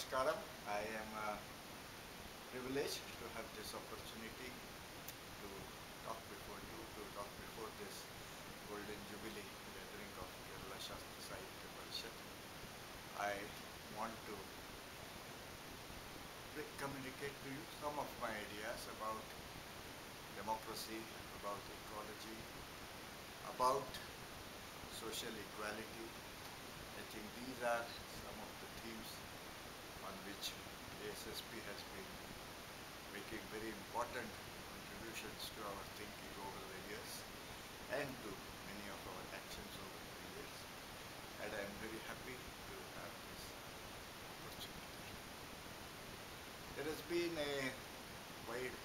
Namaskaram. I am privileged to have this opportunity to talk before you, to talk before this Golden Jubilee gathering of Kerala Shastra Sahitya Parishad. I want to communicate to you some of my ideas about democracy, about ecology, about social equality. I think these are some of the themes on which ASSP has been making very important contributions to our thinking over the years and to many of our actions over the years. And I am very happy to have this opportunity. There has been a wide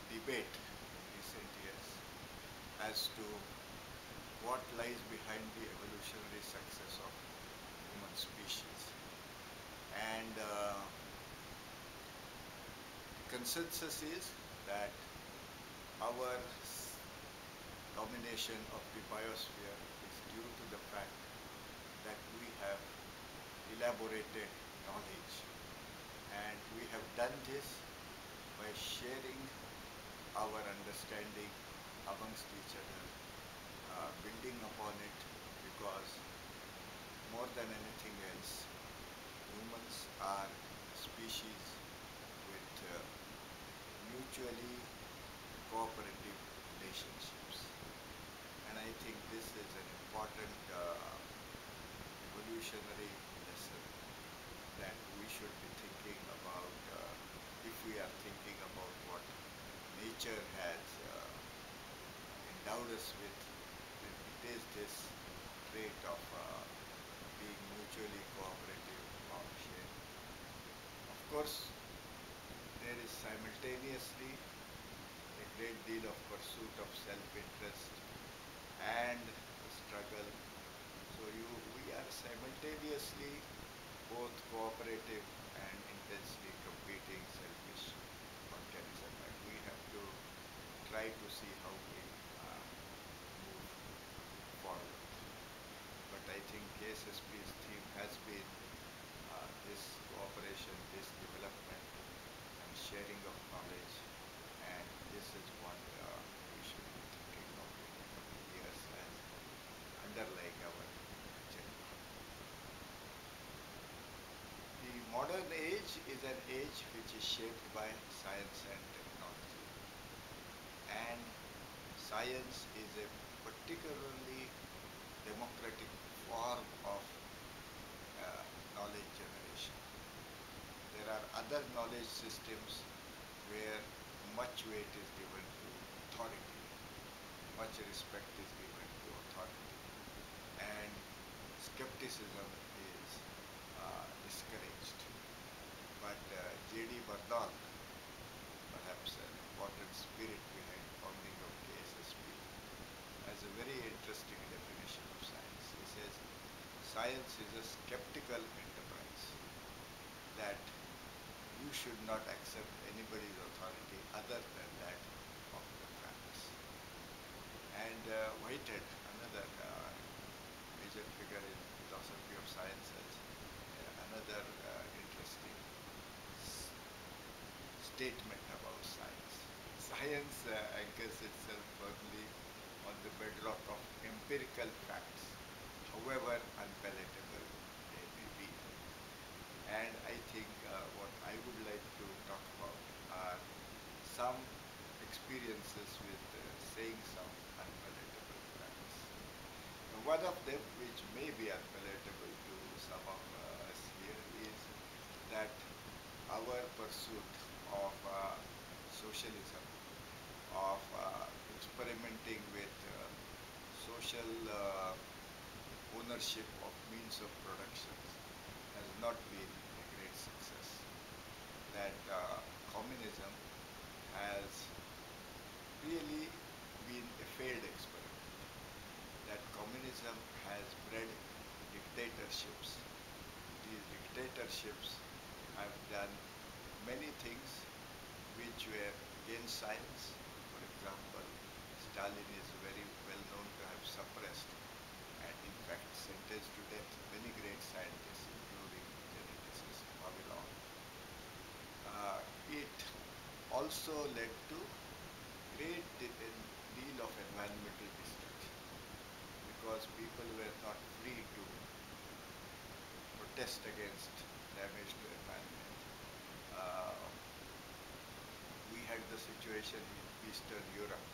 debate in recent years as to what lies behind the evolutionary success of human species. And the consensus is that our domination of the biosphere is due to the fact that we have elaborated knowledge, and we have done this by sharing our understanding amongst each other, building upon it, because more than anything else, humans are a species with mutually cooperative relationships. And I think this is an important evolutionary lesson that we should be thinking about if we are thinking about what nature has endowed us with. Then it is this trait of being mutually cooperative, of sharing. Of course, there is simultaneously a great deal of pursuit of self-interest and a struggle. So we are simultaneously both cooperative and intensely competing selfish organism, and we have to try to see how we move forward. But I think KSSP's theme has been this cooperation, this development and sharing of knowledge, and this is what we should be thinking of in the coming years as underlying our agenda. The modern age is an age which is shaped by science and technology, and science is a particularly democratic form of knowledge generation. There are other knowledge systems where much weight is given to authority, much respect is given to authority, and skepticism is discouraged. But J.D. Bardolk, perhaps an important spirit behind founding of KSSP, has a very interesting definition of science. He says, science is a skeptical enterprise, that you should not accept anybody's authority other than that of the facts. And Whitehead, another major figure in philosophy of science, has another interesting statement about science. Science anchors itself firmly on the bedrock of empirical facts, however unpalatable they may be. And I think what I would like to talk about are some experiences with saying some unpalatable facts. Now, one of them, which may be unpalatable to some of us here, is that our pursuit of socialism, of experimenting with social ownership of means of production, has not been a great success. That communism has really been a failed experiment. That communism has bred dictatorships. These dictatorships have done many things which were against science. For example, Stalin is very well known to have suppressed and in fact sentenced to death many great scientists, including geneticist Vavilov. also led to great deal of environmental destruction because people were not free to protest against damage to environment. Uh, we had the situation in Eastern Europe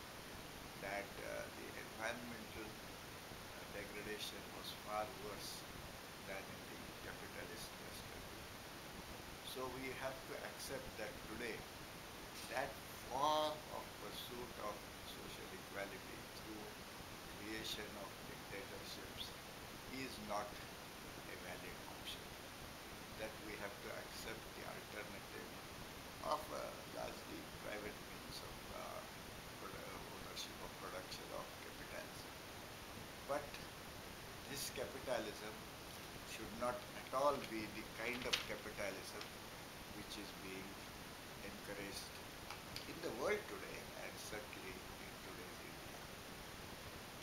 that the environmental degradation was far worse than in the capitalist Western world. So we have to accept that today that form of pursuit of social equality through creation of dictatorships is not a valid option. That we have to accept the alternative of largely private means of ownership of production of capitalism. But this capitalism should not at all be the kind of capitalism which is being encouraged in the world today and certainly in today's India.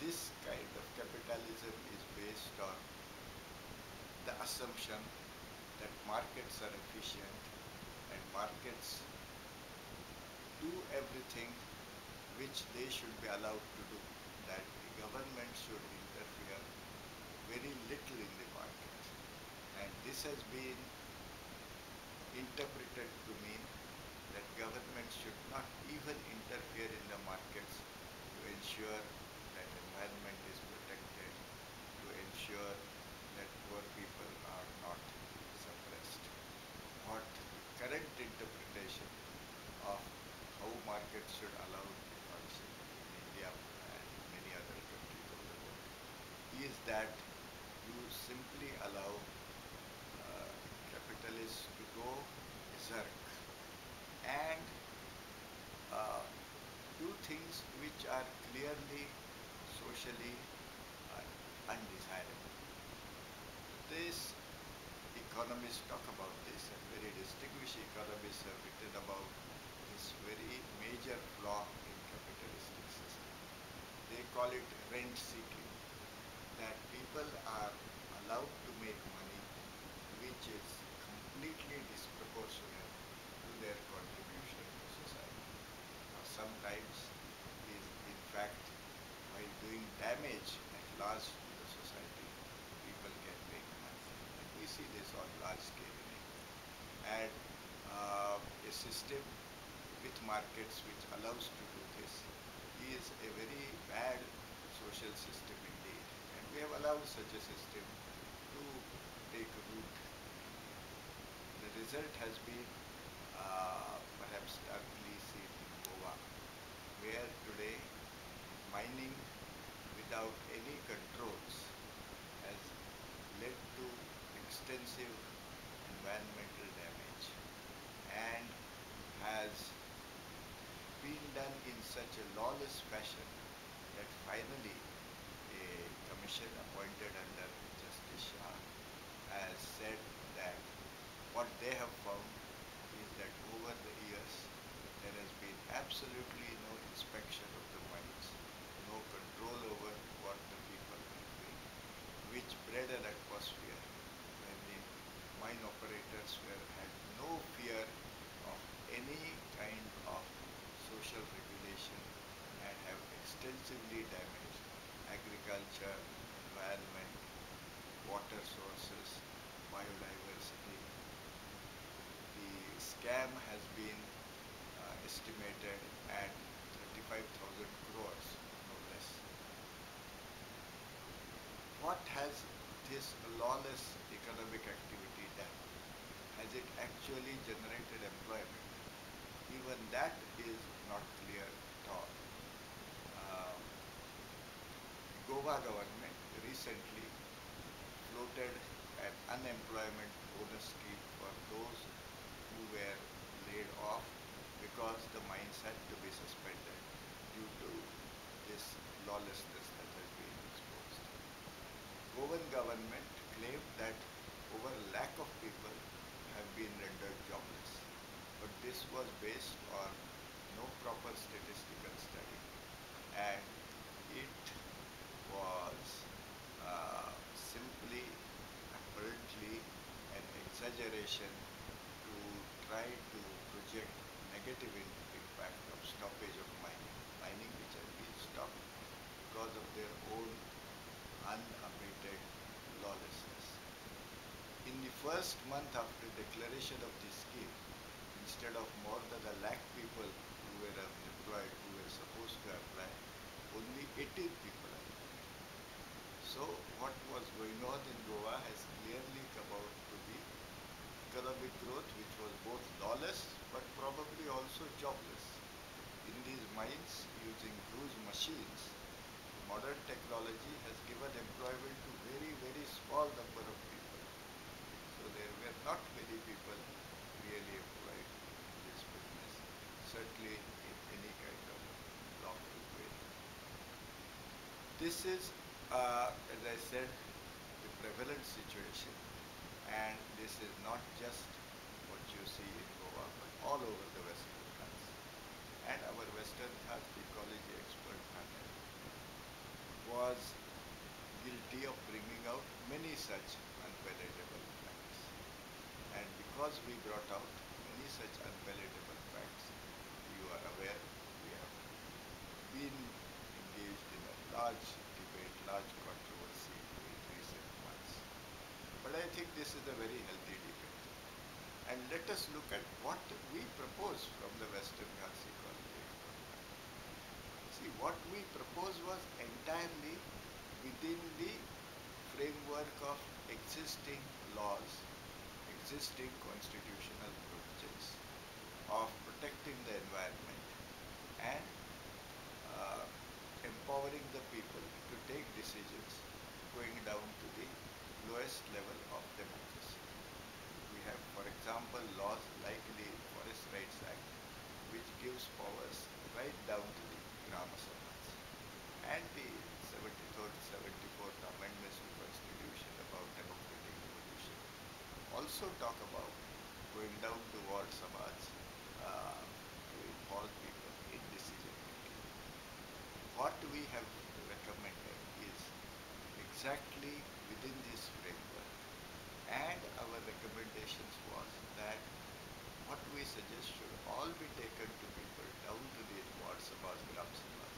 This kind of capitalism is based on the assumption that markets are efficient and markets do everything which they should be allowed to do, that the government should interfere very little in the market. And this has been interpreted to mean that government should not even interfere in the markets to ensure that environment is protected, to ensure that poor people are not suppressed. What the correct interpretation of how markets should allow the function in India and many other countries of the world is that you simply allow capitalists to go berserk and uh, do things which are clearly socially undesirable. This economists talk about this, and very distinguished economists have written about this very major flaw in capitalistic system. They call it rent seeking, that people are allowed to make money which is completely disproportionate to their contribution to society. Or sometimes is in fact while doing damage at large to the society, people can make money. And we see this on large scale in India. And a system with markets which allows to do this is a very bad social system indeed. And we have allowed such a system to take root in India. The result has been perhaps starkly seen in Goa, where today mining without any controls has led to extensive environmental damage and has been done in such a lawless fashion that finally a commission appointed under Justice Shah has said that what they have found is that over the years there has been absolutely no inspection of the mines, no control over what the people were doing, which bred an atmosphere when the mine operators had no fear of any kind of social regulation and have extensively damaged agriculture, environment, water sources, biodiversity. The scam has been estimated at 35,000 crores, no less. What has this lawless economic activity done? Has it actually generated employment? Even that is not clear at all. Uh, Goa government recently floated an unemployment bonus scheme for those who were laid off because the mines had to be suspended due to this lawlessness that has been exposed. Goan government claimed that over a lakh of people have been rendered jobless, but this was based on no proper statistical study, and it was simply apparently an exaggeration to try to project negative impact of stoppage of mining which has been stopped because of their own unabated lawlessness. In the first month after declaration of this scheme, instead of more than a lakh people who were employed, who were supposed to apply, only 18 people applied. So what was going on in Goa has clearly come out to be economic growth which was both lawless but probably also jobless. In these mines, using huge machines, modern technology has given employment to very, very small number of people. So there were not many people really employed in this business, certainly in any kind of lawful way. This is, as I said, the prevalent situation, and this is not just what you see in Goa, but all over the Western Ghats. And our Western Ghats ecology expert panel was guilty of bringing out many such unpalatable facts. And because we brought out many such unpalatable facts, you are aware we have been engaged in a large debate, large controversy in recent months. But I think this is a very healthy debate. And let us look at what we propose from the Western Ghats Ecology Expert Panel. See, what we proposed was entirely within the framework of existing laws, existing constitutional provisions of protecting the environment and uh, empowering the people to take decisions going down to the lowest level of democracy. We have, for example, laws like the Forest Rights Act, which gives powers right down to the Grama Sabhas, and the 73rd, 74th amendments to Constitution about democratic evolution also talk about going down to ward sabhas to involve people in decision making. What we have recommended is exactly within this framework, and our recommendations was that what we suggest should all be taken to people down to the ward sabhas, gram sabhas,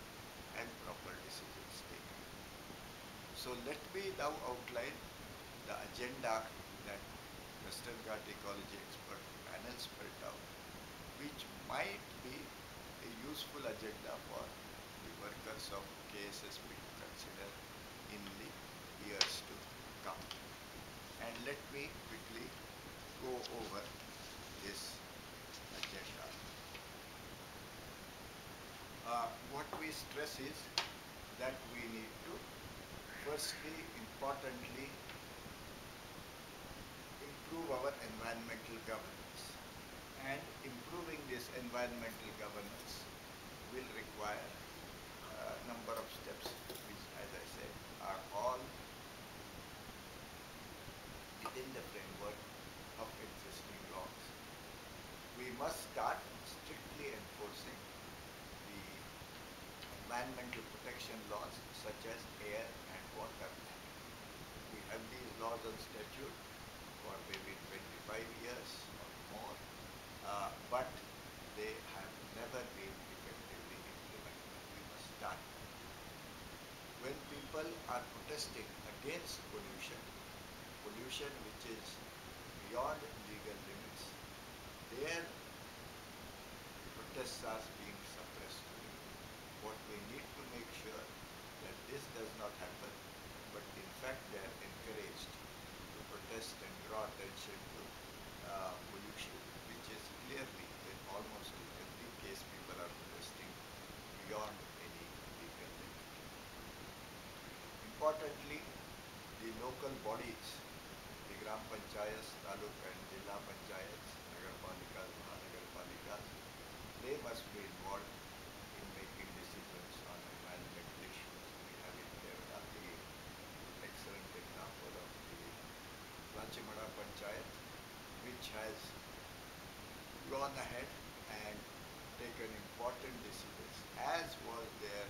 and proper decisions taken. So let me now outline the agenda that Western Ghat Ecology Expert panel spelled out, which might be a useful agenda for the workers of KSSB to consider in the years to come. And let me quickly go over this agenda. What we stress is that we need to, firstly, importantly, improve our environmental governance. And improving this environmental governance will require a number of steps, which, as I said, are all within the framework of existing laws. We must start strictly enforcing the environmental protection laws such as Air and Water Act. We have these laws on statute for maybe 25 years or more, but they have never been effectively implemented. We must start. When people are protesting against pollution, pollution which is beyond legal limits, their protests are being suppressed today. What we need to make sure that this does not happen, but in fact they are encouraged to protest and draw attention to pollution, which is clearly, in almost in every case, people are protesting beyond any legal limit. Importantly, the local bodies, the Gram Panchayats, Taluk and Jilla Panchayats, Nagarpalikas, Mahanagarpalikas, they must be involved in making decisions on environmental issues. We have in Kerala the excellent example of the Rachimada Panchayat, which has gone ahead and taken important decisions, as was their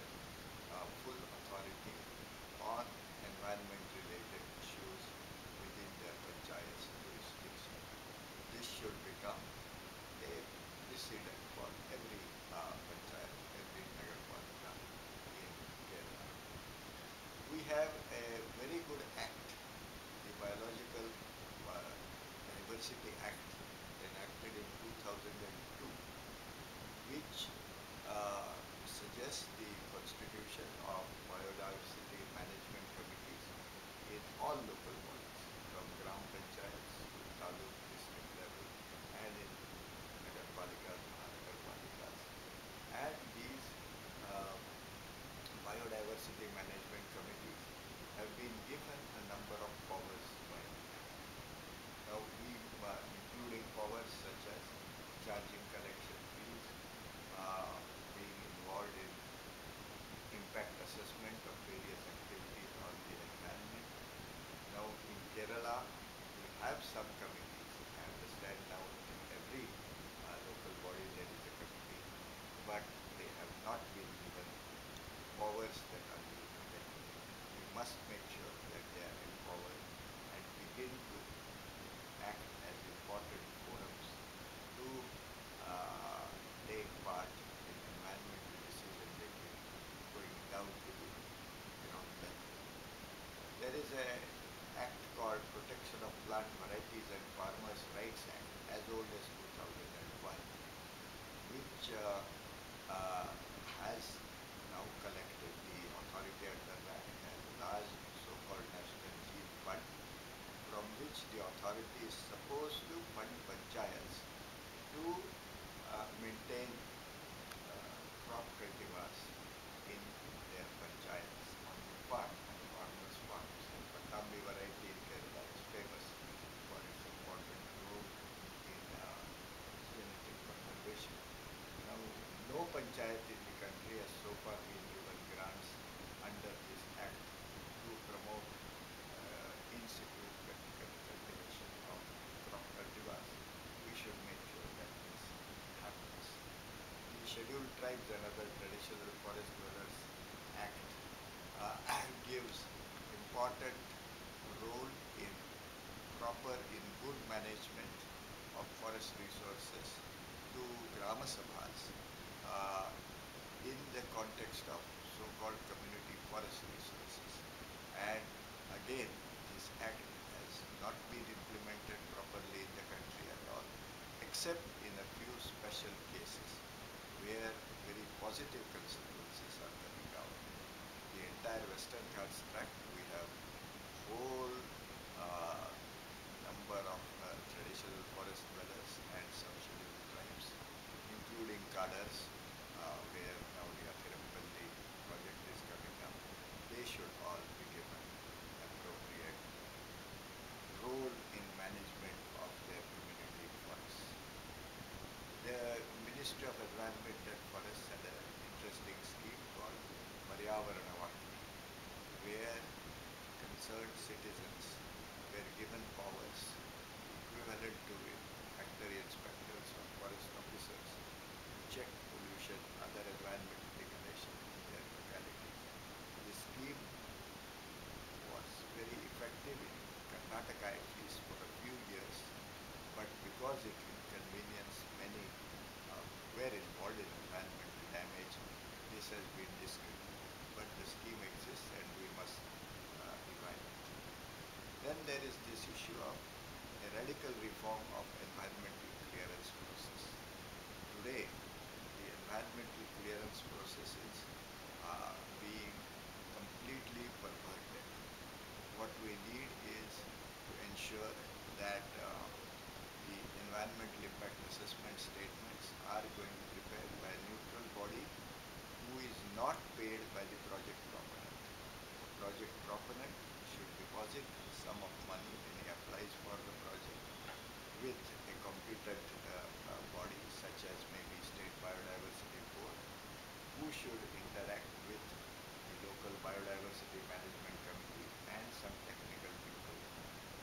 full authority on environment related issues within their panchayat's jurisdiction. This should become a precedent for every Biodiversity Act enacted in 2002, which suggests the constitution of biodiversity management committees in all local bodies, from gram panchayats to taluk district level and in nagarpalikas, mahanagarpalikas. And these uh, biodiversity management committees have been given a number of powers by the Act. Now, including powers such as charging collection fees, being involved in impact assessment of various activities on the environment. Now, in Kerala, we have some committees. I understand now in every local body there is a committee, but they have not been given powers that are given to them. We must make sure that they are empowered and begin to act as important forums to uh, take part in environmental decision making going down to the ground level. There is a act called Protection of Plant Varieties and Farmers' Rights Act as old as 2001, which uh, has now collected the authority under that has a large so-called national gene fund from which the authority is supposed to fund panchayats to maintain crop cultivars in their panchayats on the farm, on farmers' farms. And Patambi variety in Kerala is famous for its important role in genetic conservation. Now, no panchayat in the country has so far been given grants under this act to promote in situ cultivation of crop cultivars. We should make sure that this happens. The Scheduled Tribes and Other Traditional Forest Dwellers Act gives important role in in good management of forest resources to Grama Sabhas uh, in the context of so-called community forest resources. And again, this act has not been implemented properly in the country at all, except in a few special cases where very positive consequences are coming out. The entire Western Ghats tract, we have whole uh, number of traditional forest dwellers and some scheduled tribes, including Kadars, where now the Athirampalli project is coming up. They should all be given appropriate role in management of their community forests. The Ministry of Environment and Forests had an interesting scheme called Paryavarana Vakti, where concerned citizens were given powers equivalent to factory inspectors or forest officers to check pollution, other environmental degradation in their localities. This scheme was very effective in Karnataka at least for a few years, but because it inconvenienced many were involved in environmental damage, this has been discontinued. But the scheme exists and we must revive it. Then there is this issue of a radical reform of environmental clearance process. Today, the environmental clearance process is being completely perverted. What we need is to ensure that the environmental impact assessment statements are going to be prepared by a neutral body who is not paid by the project proponent. The project proponent should deposit a sum of money when he applies for the project with a competent body such as maybe State Biodiversity Board, who should interact with the local biodiversity management committee and some technical people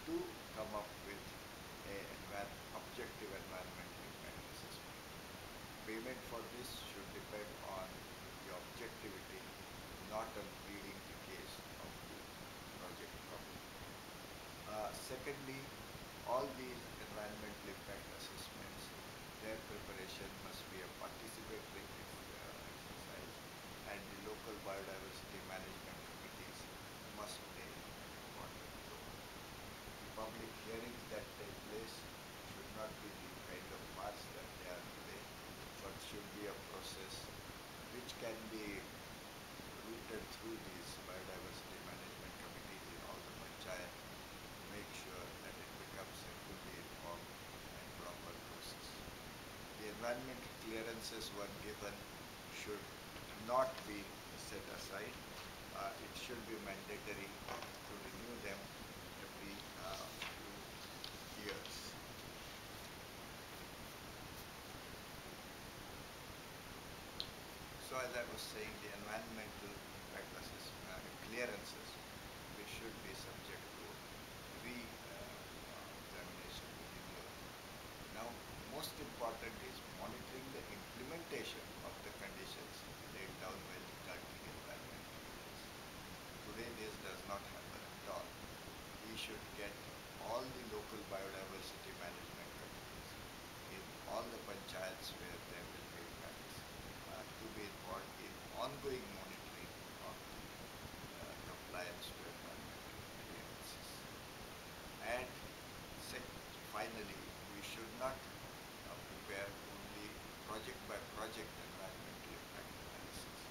to come up with a objective environmental impact assessment. Payment for this should depend on the objectivity, not on pleading the case of the project proponent. Secondly, all these environmental impact assessments, their preparation must be a participatory exercise, and the local biodiversity management committees must play an important role. The public hearings that take place process which can be routed through these biodiversity management committees in all the panchayat to make sure that it becomes a fully informed and proper process. The environmental clearances one given should not be set aside. It should be mandatory to renew them every few years. So as I was saying, the environmental impact assessment clearances, which should be subject to re-examination, renewal. Now, most important is monitoring the implementation of the conditions laid down by the Kartik environmental rules. Today, this does not happen at all. We should get all the local biodiversity management committees in all the panchayats where there will be impacts to be involved in ongoing monitoring of the compliance to environmental clearances. And finally, we should not prepare only project by project environmental impact analysis.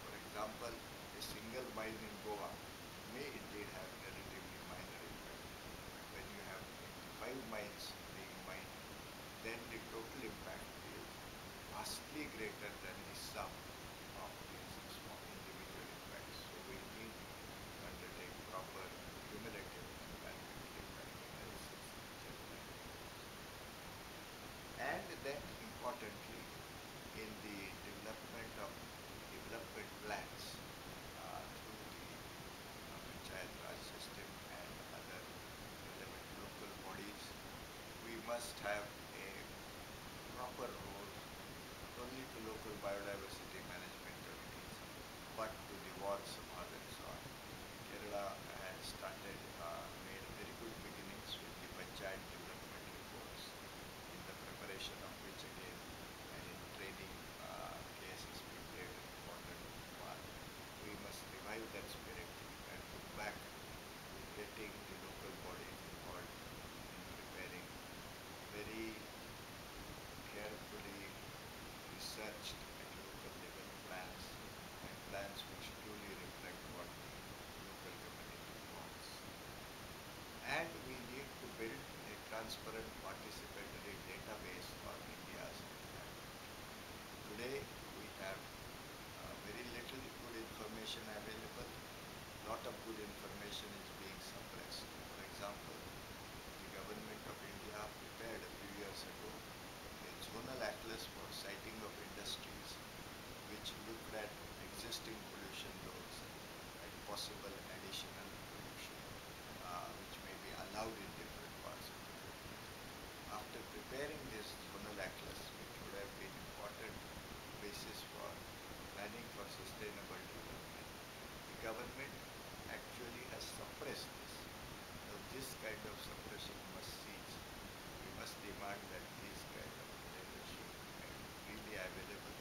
For example, a single mine in Goa may indeed have relatively minor impact, but when you have 85 mines being mined, then the total impact is vastly greater than the sum of these small individual impacts. So we need to undertake proper cumulative environmental impact analysis each and every year. And then importantly, in the development of development plans through the Panchayat Raj system and other relevant local bodies, we must have a proper role not only to local biodiversity management committees but to the wards of and so on. Kerala had started, made very good beginnings with the Panchayat development reports, in the preparation of which again and in training KSSP played an important part. We must revive that spirit and look back to getting the local bodies involved in preparing very carefully researched at local level plans and plans which truly reflect what the local community wants. And we need to build a transparent participatory database on India's environment. Today we have very little good information available. Lot of good information is being suppressed. For example, the government of India prepared a few years ago a zonal atlas for siting of industries which looked at existing pollution loads and possible additional pollution which may be allowed in different parts of the country. After preparing this zonal atlas, which would have been important basis for planning for sustainable development, the government actually has suppressed this. Now this kind of suppression must cease. We must demand that these kind of data should be made freely available,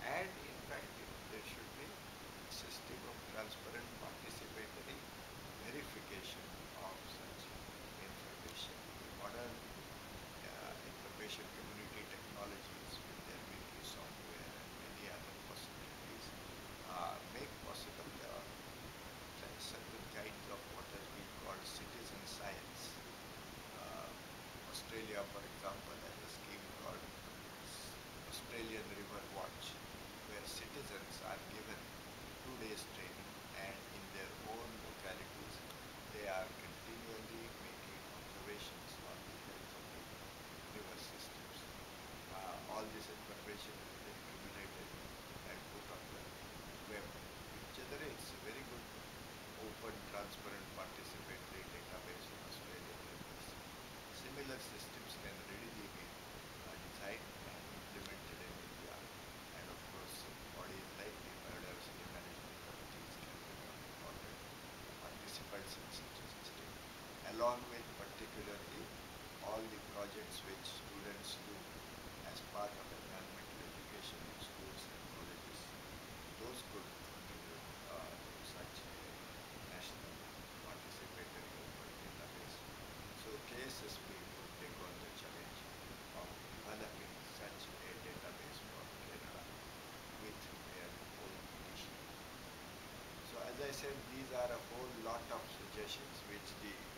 and in fact there should be a system of transparent participatory verification of such information. The modern information community technologies with their wiki software and many other possibilities make possible certain kinds of what has been called citizen science. Uh, Australia, for example, has a scheme called Australian River Watch, where citizens are given 2 days training, and in their own localities they are continually making observations on the health of the river systems. All this information has been accumulated and put on the web, which generates a very good open, transparent, participatory database on Australian rivers. Similar systems can readily be designed and implemented in India, and of course bodies like the biodiversity management committees can become important participants in such a system, along with particularly all the projects which students do as part of environmental education in schools and colleges. Those could contribute to such a national participatory open database. So KSSP would take on the challenge of developing such a database for Kerala. said, these are a whole lot of suggestions which the